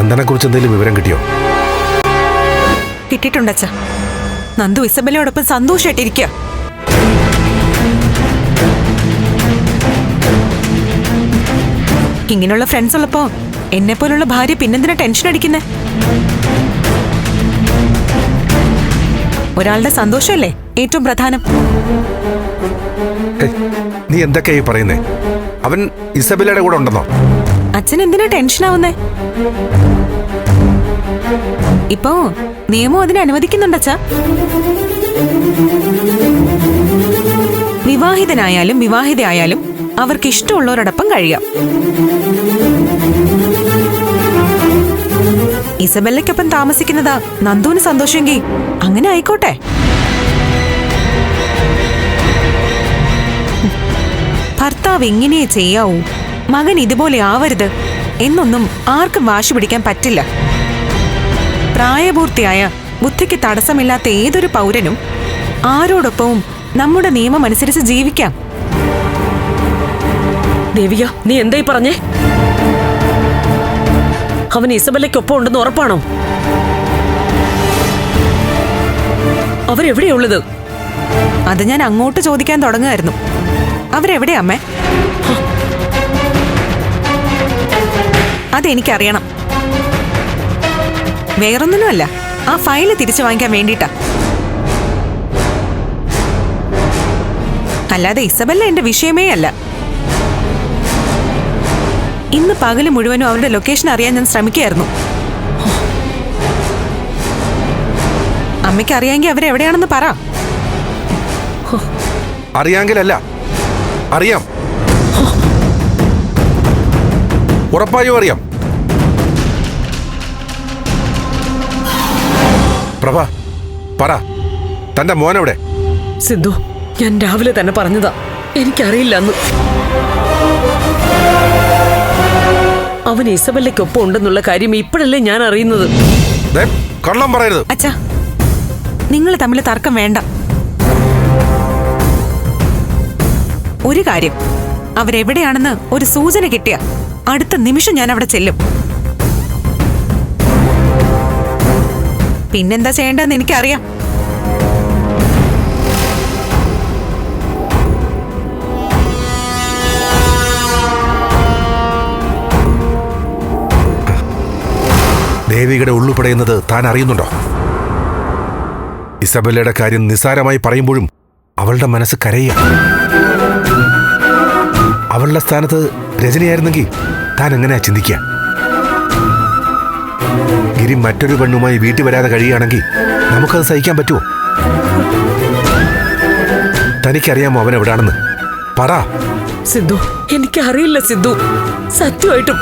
നന്ദനെ കുറിച്ച് എന്തെങ്കിലും വിവരം കിട്ടിയോ? കിട്ടിയിട്ടുണ്ട് അച്ഛാ. നന്ദു ഇസബെല്ലയോടൊപ്പം സന്തോഷമായിട്ടിരിക്കുക. ഇങ്ങനെയുള്ള ഫ്രണ്ട്സ് ഉള്ളപ്പോ എന്നെ പോലുള്ള ഭാര്യ പിന്നെന്തിനാ ടെൻഷൻ അടിക്കുന്നേ? ഒരാളുടെ സന്തോഷമല്ലേ ഏറ്റവും പ്രധാനം. നീ എന്തൊക്കെയായി പറയുന്നേ? അവൻ ഇസബെല്ലയുടെ കൂടെ ഉണ്ടെന്നോ? അച്ഛൻ എന്തിനാ ടെൻഷൻ ആവുന്നേ? ഇപ്പോ നിയമം അതിനെ അനുവദിക്കുന്നുണ്ടച്ചാ. വിവാഹിതനായാലും വിവാഹിതയായാലും അവർക്ക് ഇഷ്ടമുള്ളവരോടൊപ്പം കഴിയാം. ഇസബെല്ലയ്ക്കൊപ്പം താമസിക്കുന്നതാ നന്ദുവിന് സന്തോഷമെങ്കിൽ അങ്ങനെ ആയിക്കോട്ടെ. ഭർത്താവ് എങ്ങനെയേ ചെയ്യാവൂ, മകൻ ഇതുപോലെ ആവരുത് എന്നൊന്നും ആർക്കും വാശി പിടിക്കാൻ പറ്റില്ല. പ്രായപൂർത്തിയായ ബുദ്ധിക്ക് തടസ്സമില്ലാത്ത ഏതൊരു പൗരനും ആരോടൊപ്പവും നമ്മുടെ നിയമം അനുസരിച്ച് ജീവിക്കാം. ദേവിക, നീ എന്തായി പറഞ്ഞേ? അവൻ ഇസബെല്ലയ്ക്കൊപ്പം ഉണ്ടെന്ന് ഉറപ്പാണോ? അവരെവിടെയുള്ളത്? അത് ഞാൻ അങ്ങോട്ട് ചോദിക്കാൻ തുടങ്ങുമായിരുന്നു. അവരെവിടെയാ അമ്മേ? അതെനിക്കറിയണം. വേറൊന്നിനുമല്ല, ആ ഫയല് തിരിച്ചു വാങ്ങിക്കാൻ വേണ്ടിട്ടാ. അല്ലാതെ ഇസബെല്ല എന്റെ വിഷയമേ അല്ല. ഇന്ന് പകല് മുഴുവനും അവരുടെ ലൊക്കേഷൻ അറിയാൻ ഞാൻ ശ്രമിക്കുകയായിരുന്നു. അമ്മയ്ക്ക് അറിയാമെങ്കിൽ അവരെവിടെയാണെന്ന് പറ. അറിയാമെങ്കിലല്ല, അറിയാം. ഉറപ്പായും അറിയാം. പ്രഭ, പറ, തന്റെ മോനെവിടെ? സിദ്ധു, ഞാൻ രാവിലെ തന്നെ പറഞ്ഞതാ, എനിക്കറിയില്ല. അന്ന് അവൻ ഇസബെല്ലയ്ക്കൊപ്പം ഉണ്ടെന്നുള്ള കാര്യം ഇപ്പോഴല്ലേ ഞാൻ അറിയുന്നത്. കള്ളം പറയരുത്. അച്ഛാ, നിങ്ങൾ തമ്മിൽ തർക്കം വേണ്ട. ഒരു കാര്യം, അവരെവിടെയാണെന്ന് ഒരു സൂചന കിട്ടിയ അടുത്ത നിമിഷം ഞാൻ അവിടെ ചെല്ലും. പിന്നെന്താ ചെയ്യേണ്ടതെന്ന് എനിക്കറിയാം. ദേവികയുടെ ഉള്ളുപടയുന്നത് താൻ അറിയുന്നുണ്ടോ? ഇസബെല്ലയുടെ കാര്യം നിസ്സാരമായി പറയുമ്പോഴും അവളുടെ മനസ്സ് കരയുക. അവളുടെ സ്ഥാനത്ത് രജനിയായിരുന്നെങ്കിൽ താൻ എങ്ങനെയാ ചിന്തിക്കുക? ഗിരി മറ്റൊരു പെണ്ണുമായി വീട്ടിൽ വരാതെ കഴിയുകയാണെങ്കിൽ നമുക്കത് സഹിക്കാൻ പറ്റുമോ? തനിക്കറിയാമോ അവൻ എവിടാണെന്ന്? പറ സിദ്ധു. എനിക്കറിയില്ല സിദ്ധു, സത്യമായിട്ടും.